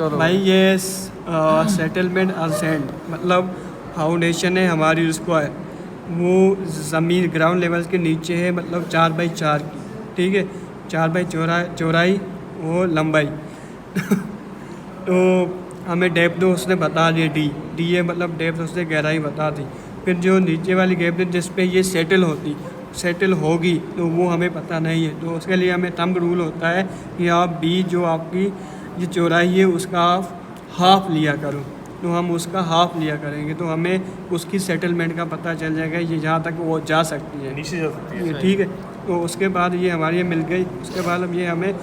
भाई ये settlement ascent मतलब फाउंडेशन है हमारी, उसको है वो ज़मीन ग्राउंड लेवल के नीचे है, मतलब 4x4 की, ठीक है, 4x4 चौड़ाई वो लंबाई तो हमें डेप्थ उसने बता दी डी है, मतलब डेप्थ उसने गहराई बता दी। फिर जो नीचे वाली गैप जिस पे ये सेटल होगी तो वो हमें पता नहीं है, तो उसके लिए हमें थंब रूल होता है कि आप बी जो आपकी ये चौड़ाई है उसका आप हाफ लिया करो, तो हम उसका हाफ लिया करेंगे तो हमें उसकी सेटलमेंट का पता चल जाएगा, ये जहाँ तक वो जा सकती है, नीचे जा सकती है। ठीक है। तो उसके बाद ये हमारी ये मिल गई, उसके बाद अब ये हमें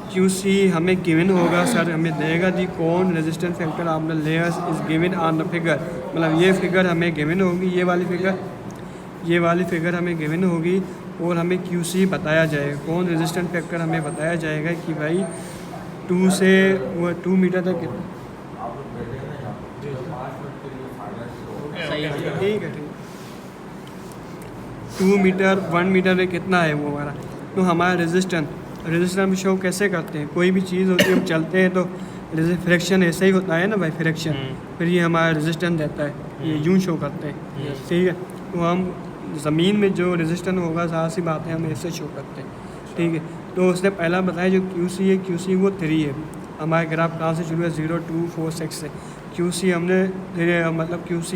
QC हमें गिवन होगा, सर हमें देगा जी कौन resistance factor of the layers is given on the figure, मतलब ये फिगर हमें गिवन होगी, ये वाली फिगर हमें गिवन होगी और हमें QC बताया जाएगा, कौन रेजिस्टेंस फैक्टर हमें बताया जाएगा कि भाई 2 से वो 2 मीटर तक ठीक है 2 मीटर 1 मीटर में कितना है वो हमारा, तो हमारा रेजिस्टेंस हम शो कैसे करते हैं, कोई भी चीज़ होती है हम चलते हैं तो फ्रैक्शन ऐसे ही होता है ना भाई, फ्रैक्शन, फिर ये हमारा रेजिस्टेंस देता है, ये यूं शो करते हैं, ठीक है। तो हम ज़मीन में जो रेजिस्टेंस होगा सारी सी बातें हम ऐसे शो करते हैं, ठीक है। तो उसने पहला बताया जो QC है, QC वो 3 है, हमारे ग्राफ कहाँ से शुरू है 0 2 4 6 से, QC हमने मतलब QC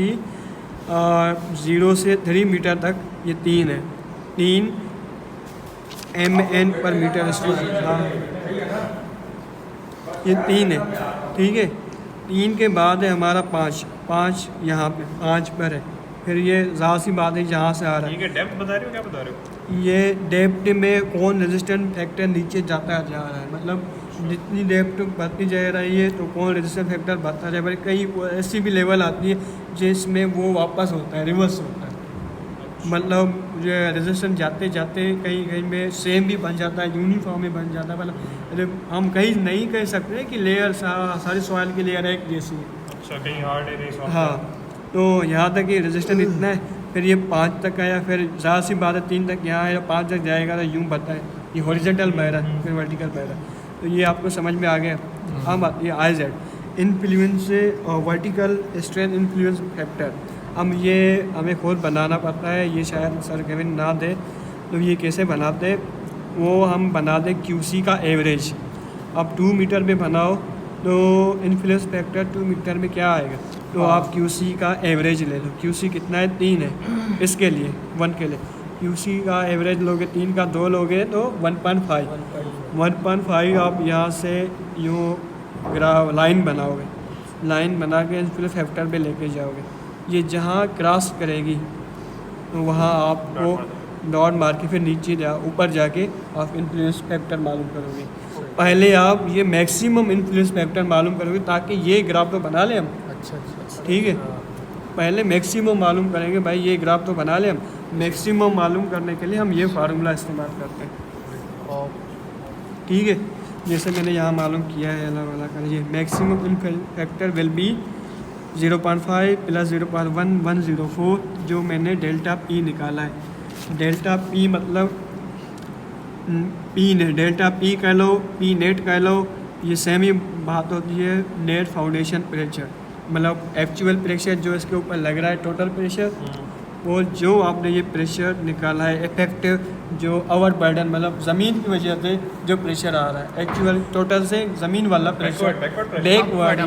0 से 3 मीटर तक ये 3 है, 3 mn पर मीटर स्क्वायर, हाँ ये 3 है, ठीक है। 3 के बाद है हमारा 5 यहाँ पे 5 पर है, फिर ये ज़ाहिर सी बात है जहाँ से आ रहा है, ये डेप्थ बता रहे हो, क्या बता रहे हो? ये डेप्थ में कौन रेजिस्टेंस फैक्टर नीचे जाता जा रहा है, मतलब जितनी डेप्थ बढ़ती जा रही है तो कौन रेजिस्टेंस फैक्टर बढ़ता जा रहा है, कई ऐसी भी लेवल आती है जिसमें वो वापस होता है, रिवर्स होता है, मतलब जो रेजिस्टेंस जाते जाते कहीं में सेम भी बन जाता है, यूनिफॉर्म भी बन जाता है, मतलब हम कहीं नहीं कह सकते कि लेयर सारी सॉइल की लेयर एक जैसी है, अच्छा कहीं हार्ड है कहीं सॉफ्ट। हाँ, तो यहाँ तक ये रेजिस्टेंस इतना है, फिर ये 5 तक आया, फिर ज़्यादा सी बात है 3 तक यहाँ आया, 5 तक जाएगा तो यूँ बताए ये हॉरिजॉन्टल बह रहा है, फिर वर्टिकल बह रहा है, तो ये आपको समझ में आ गया। अब आती है IZ इन्फ्लुएंस और वर्टिकल स्ट्रेंथ इन्फ्लुएंस फैक्टर, हम ये हमें खुद बनाना पड़ता है, ये शायद सर केविन ना दे, तो ये कैसे बनाते, वो हम बना दें QC का एवरेज, अब 2 मीटर में बनाओ तो इन्फ्लुएंस फैक्टर 2 मीटर में क्या आएगा, तो आप QC का एवरेज ले लो, QC कितना है 3 है, इसके लिए 1 के लिए QC का एवरेज लोगे, 3 का 2 लोगे तो 1.5 आप यहाँ से यूँ लाइन बनाओगे, लाइन बना के इन्फ्लुएंस फैक्टर पे लेके जाओगे, ये जहाँ क्रॉस करेगी तो वहाँ आपको डॉट मार के फिर नीचे ऊपर जाके आप इन्फ्लुएंस फैक्टर मालूम करोगे, पहले आप ये मैक्सिमम इन्फ्लुएंस फैक्टर मालूम करोगे ताकि ये ग्राफ तो बना लें हम, अच्छा ठीक है, पहले मैक्सिमम मालूम करेंगे, भाई ये ग्राफ तो बना लें हम, मैक्सिमम मालूम करने के लिए हम ये फार्मूला इस्तेमाल करते हैं, ठीक है, जैसे मैंने यहाँ मालूम किया है अल्लाह वाला करिए, maximum influence factor will be 0.5 + 0.1104, जो मैंने डेल्टा P निकाला है, डेल्टा P मतलब P ने डेल्टा P कह लो, P नेट कह लो, ये सेम ही बात होती है नेट फाउंडेशन प्रेशर, मतलब एक्चुअल प्रेशर जो इसके ऊपर लग रहा है टोटल प्रेशर, और जो आपने ये प्रेशर निकाला है इफेक्टिव जो ओवर बर्डन, मतलब ज़मीन की वजह से जो प्रेशर आ रहा है, एक्चुअल टोटल से ज़मीन वाला प्रेशर, बैकफिल वाला,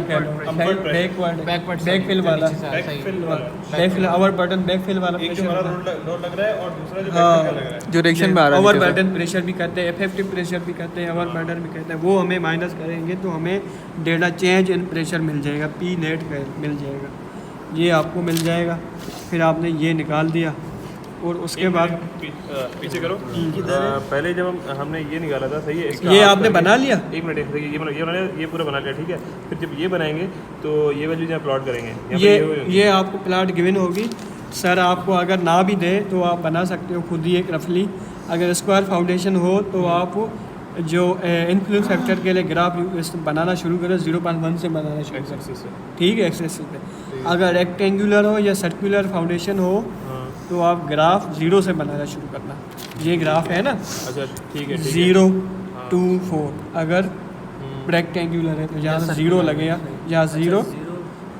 ओवर बर्डन बैकफिल वाला प्रेशर लग रहा है और दूसरा जो हाँ, लग रहा है जो डायरेक्शन में आ रहा है, ओवर बर्डन प्रेशर भी कहते हैं, इफेक्टिव प्रेशर भी कहते हैं, ओवर बर्डन भी कहते हैं, वो हमें माइनस करेंगे तो हमें डेटा चेंज इन प्रेशर मिल जाएगा, P नेट का मिल जाएगा, ये आपको मिल जाएगा। फिर आपने ये निकाल दिया और उसके बाद पीछे करो, पहले जब हमने ये निकाला था, सही है, ये आपने बना लिया, एक मिनट ये पूरा बना लिया, ठीक है। फिर जब ये बनाएंगे तो ये वैल्यू जहाँ प्लॉट करेंगे, ये आपको प्लॉट गिवन होगी, सर आपको अगर ना भी दे तो आप बना सकते हो खुद ही एक रफली, अगर स्क्वायर फाउंडेशन हो तो आप जो इन्फ्लुएंस फैक्टर के लिए ग्राफ बनाना शुरू करें 0.1 से बनाना शुरू करें, ठीक है, एक्सेस से। अगर रेक्टेंगुलर हो या सर्कुलर फाउंडेशन हो तो आप ग्राफ 0 से बनाना शुरू करना, ये ग्राफ है ना, अच्छा ठीक है, 0 2 4, अगर रेक्टेंगुलर है तो यहाँ से 0 लगेगा, यहाँ 0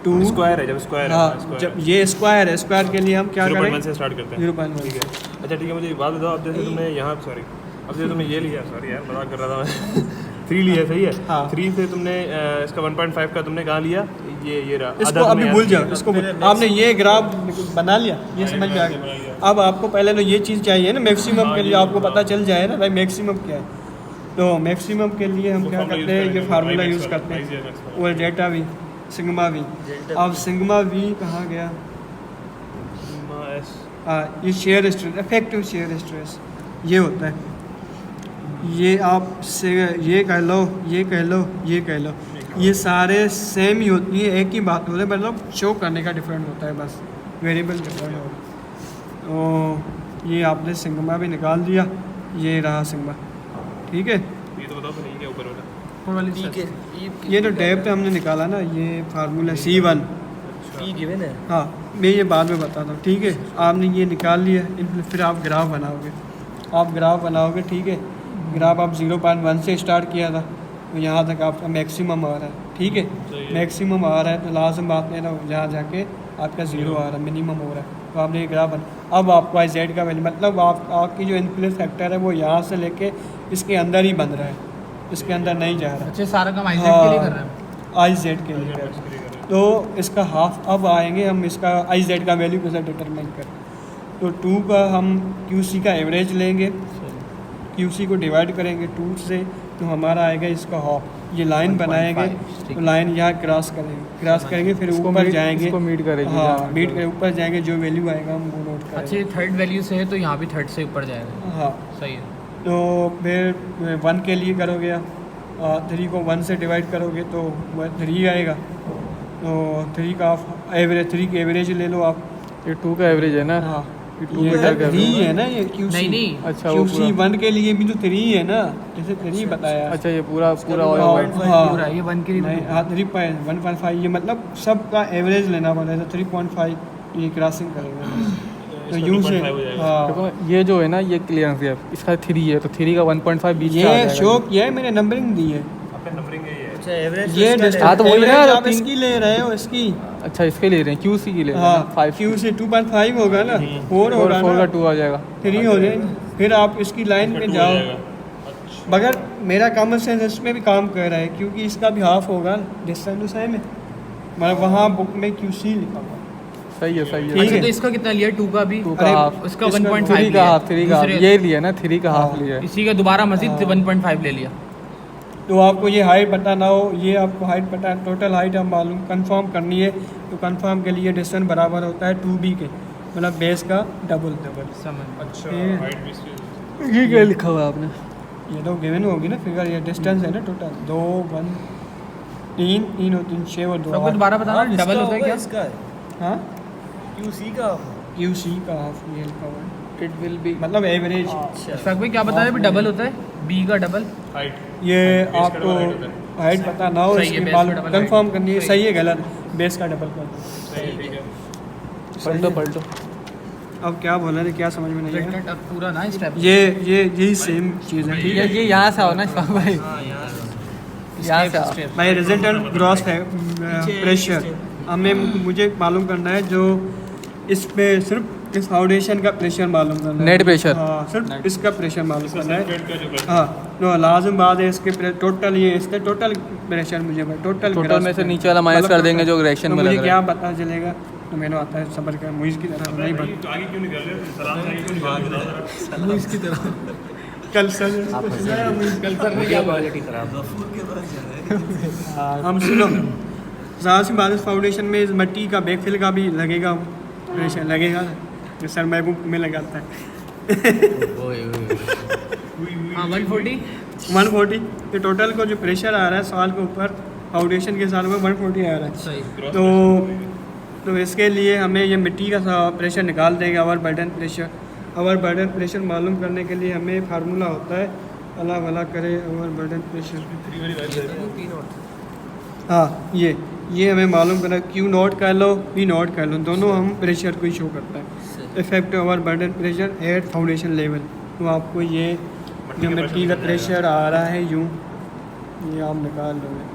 2 स्क्वायर है, जब स्क्वायर है, हाँ, स्क्वायर जब ये स्क्वायर है, स्क्वायर के लिए हम क्या 0.1 करें, से स्टार्ट करते हैं। 0.1 ठीक है, अच्छा ठीक है, मुझे एक बात बताओ, अब जैसे तुमने यहाँ सॉरी अब जैसे तुमने ये लिया, सॉरी यार मजाक कर रहा था मैं 3 लिया, सही है। हाँ। 3 से तुमने इसका 1.5 का तुमने कहाँ लिया, ये रहा इसको आधा अभी तुमने भूल यहाँ जाओ, लिया। इसको आपने ये ग्राफ बना लिया, ये समझ में आ गया। अब आपको पहले तो ये चीज़ चाहिए ना मैक्सिमम के लिए, आपको पता चल जाए ना भाई मैक्सिमम क्या है। तो मैक्सिमम के लिए हम क्या करते हैं, ये फार्मूला यूज़ करते हैं, वो डेटा वी सिग्मा वी। अब सिग्मा वी कहाँ गया, ये shear stress, effective shear stress ये होता है। ये आप से ये कह लो, ये कह लो, ये कह लो, ये सारे सेम ही होती है, एक ही बात होती है, मतलब शो करने का डिफरेंट होता है, बस वेरिएबल डिफरेंट होता है। तो ये आपने सिग्मा भी निकाल दिया, ये रहा सिग्मा, ठीक है। ये तो बताओ फिर ये क्या ऊपर वाला, ये तो डेप्थ हमने निकाला ना, ये फार्मूला C1, हाँ मैं ये बाद में बताता हूँ, ठीक है। आपने ये निकाल लिया, फिर आप ग्राफ बनाओगे, ठीक है। ग्राफ आप 0.1 से स्टार्ट किया था, तो यहाँ तक आपका मैक्सिमम आ रहा है, ठीक है। मैक्सिमम आ रहा है तो लाजम बात है ना, जहाँ जाके आपका 0 आ रहा है, मिनिमम हो रहा है, तो आपने ये ग्राफ बना। अब आपको आई जेड का वैल्यू, मतलब आपकी जो इन्फ्लुएंस फैक्टर है वो यहाँ से लेके इसके अंदर ही बन रहा है, इसके अंदर नहीं जा रहा। अच्छा, सारा काम आईजेड के लिए कर रहे हैं, आई जेड के लिए कर रहे हैं। तो इसका हाफ अब आएंगे हम, इसका आई जेड का वैल्यू कैसे डिटरमाइन करें। तो 2 का हम QC का एवरेज लेंगे, QC को डिवाइड करेंगे 2 से, तो हमारा आएगा इसका हाफ। ये लाइन बनाएंगे, तो लाइन यहाँ क्रॉस करेंगे, फिर ऊपर जाएंगे, मीट करेगी, हाँ मीट करेंगे, ऊपर जाएंगे, जो वैल्यू आएगा हम वो नोट करेंगे। अच्छा, थर्ड वैल्यू से है तो यहाँ भी थर्ड से ऊपर जाएगा, हाँ, सही है। तो फिर 1 के लिए करोगे आप, 3 को 1 से डिवाइड करोगे तो 3 आएगा। तो 3 का एवरेज, 3 की एवरेज ले लो आप, ये 2 का एवरेज है ना, हाँ ये 2 ये मीटर का 3 है ना, ये QC नहीं, अच्छा वो QC 1 के लिए भी तो 3 है ना, जैसे 3 बताया। अच्छा ये पूरा हाँ, पूरा ये 1 के लिए नहीं, हाँ 3.1.5, ये मतलब सबका एवरेज लेना पड़ेगा, 3.5 ये क्रॉसिंग करेगा, तो यूँ से 2.5 हो जाएगा। हाँ। देखो ये जो है ना, ये क्लियरेंस है, इसका 3 है, तो 3 का 1.5 बीच का आ ये जाएगा। शो किया है मैंने, नंबरिंग दी है, आपका नंबरिंग है ये। ये हाँ, तो वही ना, average आप 3 इसकी ले रहे हो, इसकी अच्छा इसके ले रहे हैं, QC की ले रहे हैं, हाँ 5 Q से 2.5 होगा ना, 4 होगा 4 ना, का 2 आ जाएगा। 3 हो जाएंगे, फिर आप इसकी लाइन पे 2 हो जाओ। जाएगा। मगर मेरा कॉमन सेंस इसमें भी काम कर रहा है, क्योंकि इसका भी हाफ होगा डिस्टेंस टू सेम है, मतलब वहाँ बुक में QC लिखा हुआ है। सही है, सही है। ठीक अच्छा, है। तो इसका कितना लिया 2 का भी, 2 का अरे, हाफ, उसका इसका 1.5 3 का हाफ, 3 का हाफ दूसरे- ये लिया ना, 3 का हाफ हाँ। लिया है। इसी का दोबारा मजीद 1.5 ले लिया। तो आपको ये हाइट पता ना हो, ये आपको हाइट पता है, टोटल हाइट आप मालूम कंफर्म करनी है, तो कंफर्म के लिए डिस्टेंस बराबर होता है 2b के, मतलब बेस का डबल। समझ। अच्छा, ये- हाइट भी इसकी- ये क्या लिखा हुआ है आपने? ये तो गिवन होगी ना फिगर, ये डिस्टेंस है ना टोटल 2 1 3 3 और 3 6 और 2 सबको दोबारा बताना, डबल होता है क्या? इसका हाँ QC का QC का हाफ ये लिखा हुआ है, इट विल बी मतलब एवरेज। शक में क्या बताया अभी, डबल होता है, B का डबल। हाइट ये बेस का आपको डबल हाइट होता है। हाइट पता ना हो, सही है, इसकी बेस का मालूम डबल कंफर्म हाइट। करनी है, सही। सही है गलत, बेस का डबल कर। सही है, ठीक है। पलटो अब क्या बोल रहे थे, क्या समझ में नहीं आया। अब पूरा ना स्टेप। ये यही सेम चीज़ है, ठीक है। ये यहाँ से आओ ना शाह भाई, यहाँ से आओ। भाई रिजल्टेंट ग्रॉस प्रेशर हमें मुझे मालूम करना है, जो इस पे सिर्फ इस फाउंडेशन का प्रेशर मालूम करना है, नेट प्रेशर। हाँ सिर्फ इसका प्रेशर मालूम करना है। सल्फेट का जो प्रेशर हाँ तो लाजम बात है इसके टोटल, ये इसका टोटल प्रेशर मुझे टोटल टोटल में से नीचे वाला माइनस कर देंगे जो रिएक्शन में मुझे लग रहा क्या पता चलेगा, तो मैंने आता है सबर का मुझे की तरह नहीं भाई, तो आगे क्यों निकल रहे हो? सलाम से आगे क्यों निकल रहे हो? इसकी तरह कल सर कल सर ने क्या बोला? हम सुनो, ज़्यादा सी बात इस फाउंडेशन में इस मट्टी का बैकफिल का भी लगेगा प्रेशर, लगेगा ना, जो सर महबूब में लगाता है। हाँ 140। 140 ये टोटल को जो प्रेशर आ रहा है सवाल के ऊपर, फाउंडेशन के साल में 140 आ रहा है। सही। तो इसके लिए हमें ये मिट्टी का प्रेशर निकाल देंगे, overburden pressure. Overburden pressure मालूम करने के लिए हमें फार्मूला होता है, अल्लाह भला करे, आवर बर्डन प्रेशर। हाँ ये हमें मालूम करना, Q नॉट कर लो, P नॉट कर लो, दोनों हम प्रेशर को ही शो करता है। Effect overburden pressure at foundation level. तो आपको ये जो मिट्टी का प्रेशर आ रहा है यूँ, ये आप निकाल लोगे,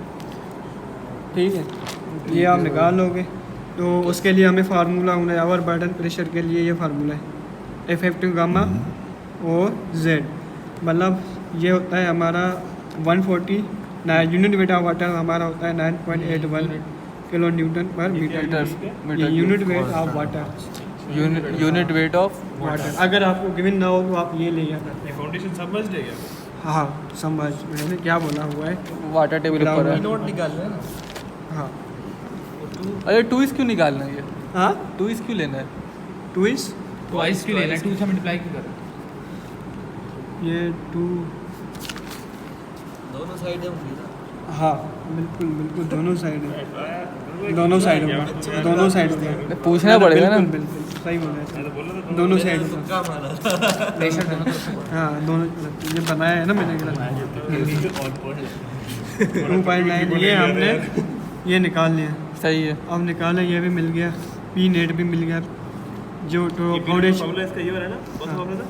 ठीक है, ये आप निकाल लोगे। तो उसके लिए हमें फार्मूला होना है, आवर बर्डन प्रेशर के लिए ये फार्मूला है, इफेक्टिव गामा और जेड, मतलब ये होता है हमारा 140 यूनिट वेट ऑफ वाटर हमारा होता है 9.81 किलो न्यूटन पर मीटर, ये unit weight of water, unit weight of water. अगर आपको गिवन ना हो तो आप ये ले जाना। ये फाउंडेशन समझ ले गया। हाँ समझ, मैंने क्या बोला हुआ है। वाटर टेबल ऊपर है। नोट निकालना है ना। हाँ अरे 2 क्यों निकालना है ये? हाँ 2 क्यों लेना है? ट्विस्ट ट्वाइस क्यों लेना है? 2 से मल्टीप्लाई क्यों करें? ये 2, दोनों साइड है उनकी ना। हाँ बिल्कुल बिल्कुल दोनों साइड है, दोनों साइड है, दोनों साइड है। पूछना पड़ेगा ना। बिल्कुल बिल्कुल सही बोला है, दोनों साइड है। तुक्का मारा था। प्रेशर दोनों तरफ से पड़ता हाँ दोनों, ये बनाया है ना मैंने गलत। 2.9 ये हमने ये निकाल लिया, सही है। अब निकाला, ये भी मिल गया, पी नेट भी मिल गया, जो तो फाउंडेशन फार्मूला इसका ये वाला है ना, कौन सा फार्मूला था?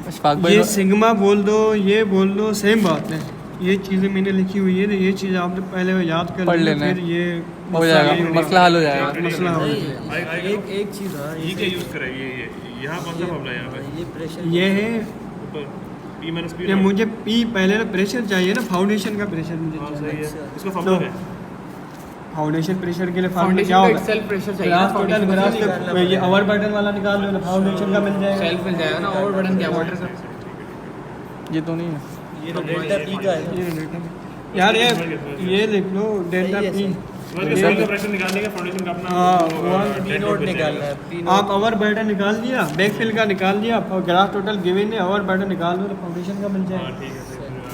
अशफाक भाई ये सिग्मा बोल दो, ये बोल दो, सेम बात है। ये चीज़ें मैंने लिखी हुई है तो ये चीज़ आपने पहले याद कर पढ़ लेना, लेना है। फिर ये हो जाएगा, मसला हल हो जाएगा। मसला हो नहीं, जाएगा। एक चीज़ हाँ, ये क्या यूज़ करें? ये यहाँ कौन सा फार्मूला है यहाँ पे? ये प्रेशर ये है ऊपर P माइनस P कि मुझे पी पहले ना प्रेशर चाहिए ना, फाउंडेशन का प्रेशर मुझे हाँ चाहिए। सही है। इसका फार्मूला क्या है? फाउंडेशन प्रेशर के लिए फार्मूला फाउंडेशन क्या का होगा? सेल्फ प्रेशर चाहिए ना। ग्राफ टोटल फाउंडेशन ग्राफ का निकालना ये पड़ेगा। ओवर बर्डन वाला निकाल लो ना, फाउंडेशन का मिल जाएगा। सेल्फ मिल जाएगा ना। और बटन क्या वाटर का? ये तो नहीं है। ये तो डेल्टा पी का है। ये डेल्टा यार ये लिख लो डेल्टा पी। समझ गए? सेल का प्रेशर निकालने का फाउंडेशन का अपना हाँ, वो, वो पी डेड नोट नोट निकालना है। पी आप ओवर बर्डन निकाल दिया, बैक फिल का निकाल दिया, और ग्राफ टोटल गिवन है, ओवर बर्डन निकाल दो तो फाउंडेशन का मिल हाँ जाएगा। ठीक है, सही आ गया,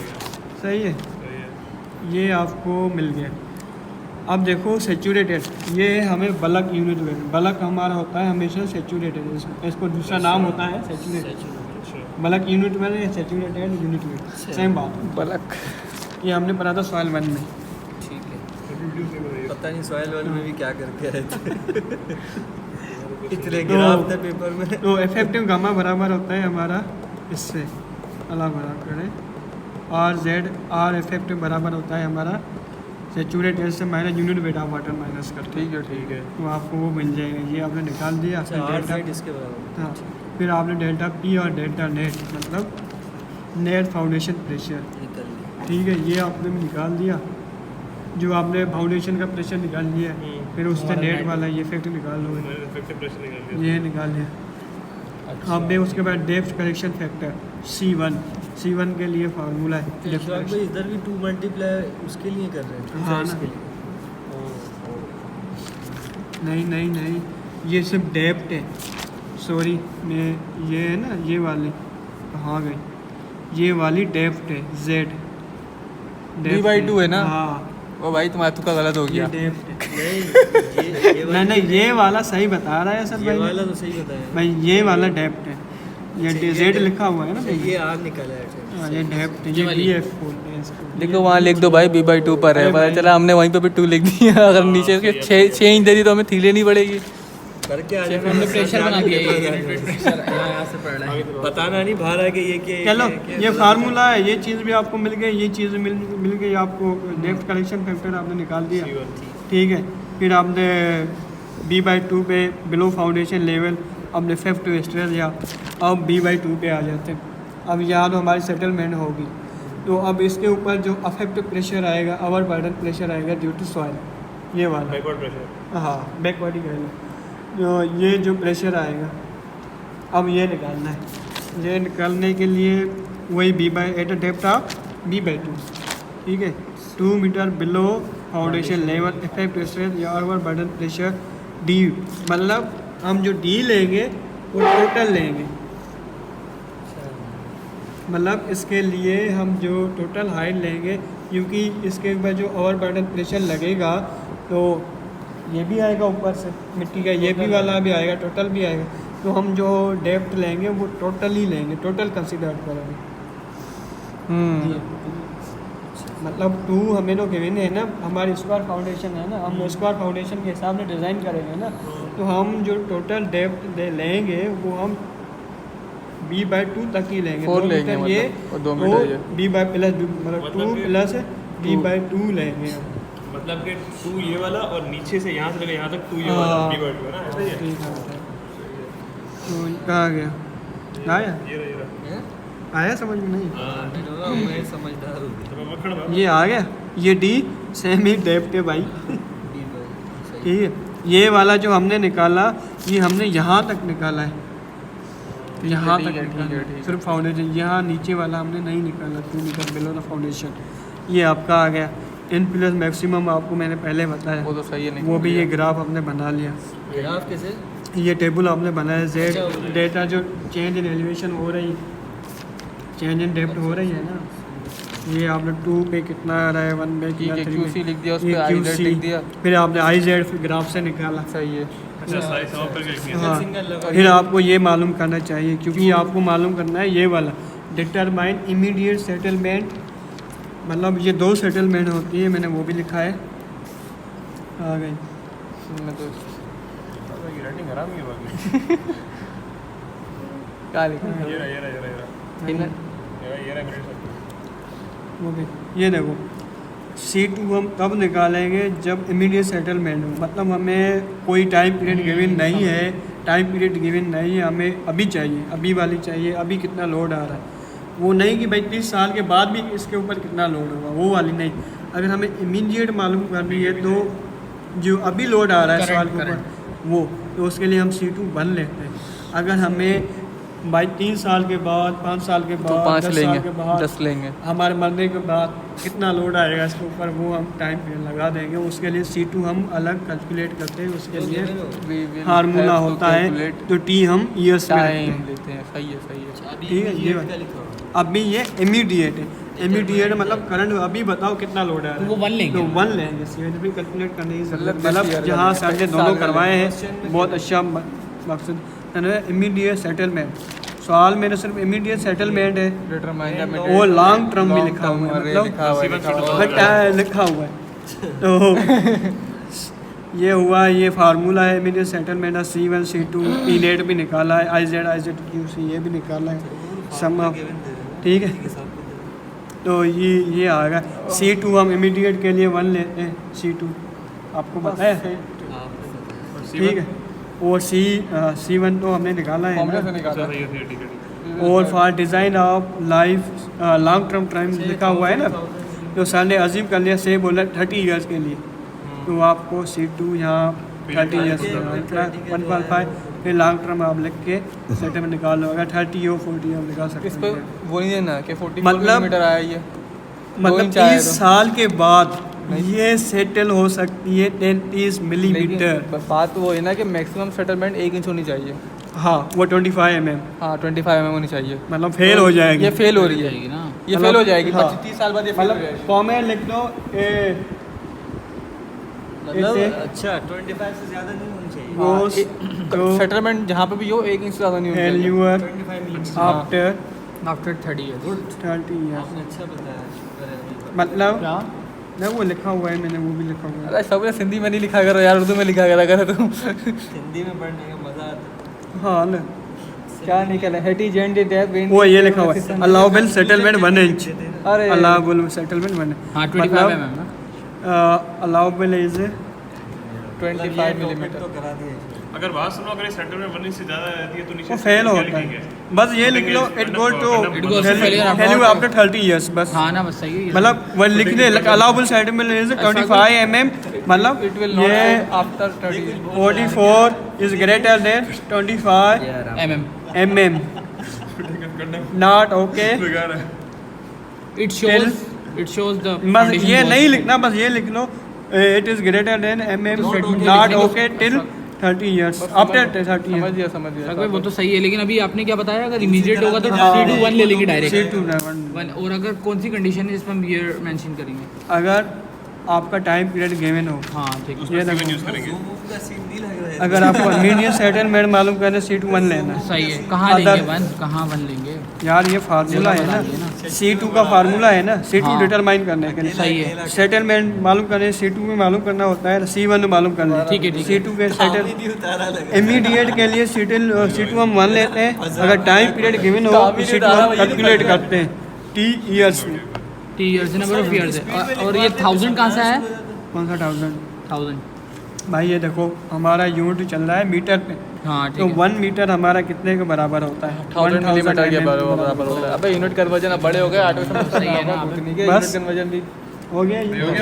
सही है, सही है। ये आपको मिल गया। अब देखो सेचूरेटेड, ये हमें बल्क यूनिट वेट, बल्क हमारा होता है हमेशा सेचूरेटेड, इसको दूसरा नाम होता है सेचूरेटेड। अच्छा बल्क यूनिट वेट या सेचूरेटेड यूनिट वेट सेम बात है। बलक। ये हमने पढ़ा था सॉइल 1 में। ठीक है। इंट्रोड्यूस नहीं बताइए। पता नहीं सॉइल वाले में भी क्या करके आए थे। इतने तो- ग्राफ थे पेपर में। तो इफेक्टिव गामा बराबर होता है हमारा इससे, अल्लाह बराबर करें, आर जेड, आर इफेक्टिव बराबर होता है हमारा सेचूरेटेड से minus unit weight of water minus करते हैं। ठीक है ठीक है। तो आपको वो मिल जाएगा, ये आपने निकाल दिया। अच्छा फिर आर डेल्टा, साइड इसके बराबर। हाँ, फिर आपने डेल्टा पी और डेल्टा नेट, मतलब नेट फाउंडेशन प्रेशर, निकल लिया। ठीक है, ये आपने निकाल दिया। जो आपने फाउंडेशन का प्रेशर निकाल लिया, फिर उससे नेट वाला ये इफेक्ट निकाल लो, मैंने इफेक्टिव प्रेशर निकाल दिया। ये निकाल लिया। अब उसके बाद डेप्थ करेक्शन फैक्टर C1 के लिए फार्मूला है डेप्थ इशफाक भाई करेक्शन। इधर भी 2 मल्टीप्लाई उसके लिए कर रहे हैं, 2 हाँ साइड्स ना। के लिए। नहीं नहीं नहीं, ये सिर्फ डेप्थ है, सॉरी मैं, ये है ना ये वाली कहाँ गई, ये वाली डेप्थ है जेड B/2 है ना? हाँ ओ भाई तुम्हारा तुक्का गलत हो ये गया। डेप्थ है। नहीं ये नहीं नहीं, ये वाला सही बता रहा है सर ये भाई, वाला तो सही बताया। भाई ये वाला डेप्थ है, ये जेड लिखा हुआ है ना भाई। ये आर निकाला है। हाँ, ये डेप्थ है, ये DF बोलते हैं इसको। देखो वहाँ लिख दो भाई B/2 पर है, अरे पता भाई। चला हमने वहीं पे भी 2 लिख दिया। अगर नीचे इसके 6 इंच दे दी तो हमें 3 लेनी पड़ेगी। करके आ सिर्फ हमने प्रेशर बना दिया ये जाए। यूनिट वेट प्रेशर यहाँ से पड़ रहा है। बताना नहीं बाहर आके ये क्या चलो क्या- ये फार्मूला है, ये चीज़ भी आपको मिल गई, ये चीज़ मिल गई आपको, डेप्थ करेक्शन फैक्टर आपने निकाल दिया, ठीक है। फिर आपने B/2 पे बिलो फाउंडेशन लेवल अपने फिफ्थ स्ट्रेस या अब B/2 पे आ जाते हैं। अब यहाँ तो हमारी सेटलमेंट होगी, तो अब इसके ऊपर जो अफेक्टिव प्रेशर आएगा, ओवर बर्डन प्रेशर आएगा ड्यू टू सॉइल, ये वाला, बैकवर्ड प्रेशर। हाँ बैकवर्ड ही कह लो, तो ये जो प्रेशर आएगा अब ये निकालना है। ये निकालने के लिए वही at a depth of B/2, ठीक है, 2 metre below foundation level effective stress या ओवर बर्डन प्रेशर D, मतलब हम जो D लेंगे वो टोटल लेंगे, मतलब इसके लिए हम जो टोटल हाइट लेंगे, क्योंकि इसके ऊपर जो ओवर बर्डन प्रेशर लगेगा तो ये भी आएगा ऊपर से मिट्टी का, ये भी वाला भी आएगा, टोटल भी आएगा, तो हम जो डेप्थ लेंगे वो टोटल ही लेंगे, टोटल कंसिडर करेंगे। मतलब 2 हमें तो गिवन है ना, हमारी स्क्वायर फाउंडेशन है ना, हम स्क्वायर फाउंडेशन के हिसाब से डिज़ाइन करेंगे ना, तो हम जो टोटल डेप्थ लेंगे वो हम B/2 तक ही लेंगे 4 2 लेंगे मीटर ये मतलब, और 2 मीटर ये। B/+ मतलब 2 प्लस B/2 लेंगे हम। मतलब कि 2 ये वाला और नीचे से यहाँ से लेकर यहाँ तक 2 ये वाला हाँ। B/2 है ना, ऐसा ही है। ठीक है। तो कहाँ गया आया ये रहा। आया समझ में नहीं हाँ, मैं समझदार हूँ। तो मैं मक्खन बा- ये आ गया ये D सेम ही डेप्थ है भाई ठीक है। ये वाला जो हमने निकाला ये हमने यहाँ तक निकाला है यहाँ ठीक तक है, ठीक निकाला है, है। ठीक है। सिर्फ फाउंडेशन यहाँ नीचे वाला हमने नहीं निकाला 2 मीटर बिलो द फाउंडेशन। ये आपका आ गया इन प्लस मैक्सिमम आपको मैंने पहले बताया वो तो सही है नहीं वो भी ये ग्राफ हमने बना लिया। ग्राफ कैसे? ये टेबल आपने बनाया जेड डेटा जो चेंज इन एलिवेशन हो रही चेंज इन डेप्थ हो रही है ना ये आपने 2 पे कितना आ रहा है 1 पे ठीक कितना है 3 QC लिख दिया उस ये पे आई QC लिख दिया फिर आपने IZ ग्राफ से निकाला सही है। अच्छा साइज ऑफ करके लिखनी है। हाँ सिंगल लगा फिर आपको ये मालूम करना चाहिए क्योंकि आपको मालूम करना है ये वाला डिटरमाइन इमीडिएट सेटलमेंट मतलब ये 2 सेटलमेंट होती है मैंने वो भी लिखा है आ गई मैं तो ये राइटिंग हराम ही है बाकी। क्या लिखा है? ये रहा, ये रहा, ये रहा, ये रहा। इन- ये रहा मेरे साथ। वो भी ये देखो C2 हम तब निकालेंगे जब इमीडिएट सेटलमेंट हो मतलब हमें कोई टाइम पीरियड गिवन नहीं है टाइम पीरियड गिवन नहीं है हमें अभी चाहिए अभी वाली चाहिए अभी कितना लोड आ रहा है वो नहीं कि भाई 30 साल के बाद भी इसके ऊपर कितना लोड होगा वो वाली नहीं। अगर हमें इमीडिएट मालूम करनी है तो जो अभी लोड आ रहा है Current, साल के ऊपर वो तो उसके लिए हम C2 बन लेते हैं। अगर हमें भाई 3 साल के बाद 5 साल के तो बाद 5 10 साल लेंगे के बाद 10 लेंगे हमारे मरने के बाद कितना लोड आएगा इसके ऊपर वो हम टाइम पीरियड लगा देंगे उसके लिए C2 हम अलग कैलकुलेट करते हैं उसके लिए We will formula have to होता है calculate तो T हम ईयर्स में रखते टाइम हैं लेते हैं सही है सही है। अभी ठीक है, ये इमीडिएट का लिखा हुआ अभी ये इमीडिएट है इमीडिएट मतलब करंट अभी बताओ कितना लोड आ रहा तो वो है 1 लेंगे। तो 1 लेंगे सीधे कैलकुलेट करने की जरूरत मतलब मतलब 10 year जहाँ लेंगे, साढ़े 25 दोनों साल करवाए लेंगे। हैं बहुत अच्छा मकसद इमीडिएट सेटलमेंट सवाल मेरे सिर्फ इमीडिएट सेटलमेंट है डिटरमाइन वो लॉन्ग टर्म भी लिखा हुआ है मतलब लिखा हुआ है, लिखा हुआ है। बट लिखा हुआ है तो ये हुआ ये फार्मूला है immediate settlement C1 C2 P-net भी निकाला है IZ QC ये भी निकाला है सम ठीक है। तो ये आ गया C2 हम इमीडिएट के लिए 1 लेते हैं C2 आपको पता है ठीक है और C1 तो हमने निकाला है फॉर्मूला ना। से निकाला अच्छा, ये ठीक है। और for design of life long term time लिखा हुआ है ना तो सर ने अजीम कर लिया से बोला 30 इयर्स के लिए तो आपको C2 यहाँ 30 इयर्स 1.5 फिर लॉन्ग टर्म आप लिख के सेटलमेंट निकाल लो अगर 30 हो 40 हो निकाल सकते इस पे हैं वो नहीं देना कि 40 मतलब- किलोमीटर आया ये मतलब 2 इंच आया 30 तो। साल के बाद ये सेटल हो सकती है 33 मिलीमीटर लेकिन बात वो है ना कि मैक्सिमम सेटलमेंट 1 इंच होनी चाहिए। हाँ वो 25 mm हाँ 25 mm होनी चाहिए। मतलब फेल हो जाएगी ये फेल हो रही है जाएगी ना। ये मतलब- फेल हो जाएगी हाँ। 25-30 साल बाद ये फेल हो मतलब जाएगी। कॉमेंट लिख दो मतलब ऐसे? अच्छा 25 से ज़्यादा नहीं होनी चाहिए। वो तो सेटलमेंट जहाँ पे भी हो 1 इंच से ज़्यादा नहीं होनी चाहिए। Failure 25 minutes. After after 30 years. 30 years आपने अच्छा बताया। मतलब क्या? ना वो लिखा हुआ है मैंने वो भी लिखा हुआ है अरे सब हिंदी में नहीं लिखा करो यार उर्दू में लिखा करा करो तुम। हिंदी में पढ़ने का मज़ा आता हाँ ना क्या निकला हेटी जेंड डेव वो ये लिखा हुआ है अलाउबल सेटलमेंट 1 इंच अरे अलाउबल सेटलमेंट 1 हाँ 25 mm ना। Allowable is 25 millimetre. तो करा दिया इसमें। अगर बात सुनो अगर इस सेक्टर में 1 से ज़्यादा रहती है तो नीचे वो से फेल क्या होता लिखेंगे? है बस ये लिख लो it go to It goes to failure after- value after 30 years बस हाँ ना बस सही है। मतलब वो लिखने अलाउबल सेटलमेंट इज 25 mm मतलब इट विल नॉट ये after 30। 44 is greater than 25 mm mm not okay बेकार है। it shows the बस foundation ये goes नहीं to- लिखना बस ये लिख लो it is greater than mm Not okay not लिखने को- okay till 30 years after 30 समझ years गया समझ गया। अगर वो तो सही है लेकिन अभी आपने क्या बताया अगर इमीडिएट होगा तो हाँ। C2 1 ले लेंगे डायरेक्ट C2 और अगर कौन सी कंडीशन है जिसमें हम ईयर मेंशन करेंगे अगर आपका टाइम पीरियड गिवन हो। हाँ ठीक है, ये देखो, यूज़ करेंगे। का सीन नहीं लग रहा है। अगर आपको मीडियन सेटलमेंट मालूम करना C2 लेना है। सही है। कहाँ Other- लेंगे वन, कहाँ वन लेंगे? यार ये फार्मूला है ना, C2 का फार्मूला है ना, C2 हाँ। डिटरमाइन करने के लिए। सही है। सेटलमेंट मालूम करने C2 में मालूम करना होता है, C1 में मालूम करना है। ठीक है, ठीक है। C2 के काम सेटल ही नहीं उतारा लग रहा है। इमीडिएट के लिए C2 हम 1 लेते हैं, अगर टाइम पीरियड गिवन हो तो C2 हम कैलकुलेट करते हैं T ईयर्स में। T years number of years है। और ये 1000 कहाँ से आया? कौन सा 1000? 1000। भाई ये देखो हमारा यूनिट चल रहा है मीटर पे, हाँ तो ठीक है। 1 मीटर हमारा कितने के बराबर होता है? 1000 मिलीमीटर के 1000 बराबर होता है। अबे यूनिट कन्वर्जन अब बड़े हो गए, 8 सही है ना, बस बस। यूनिट कन्वर्जन भी हो गया ये।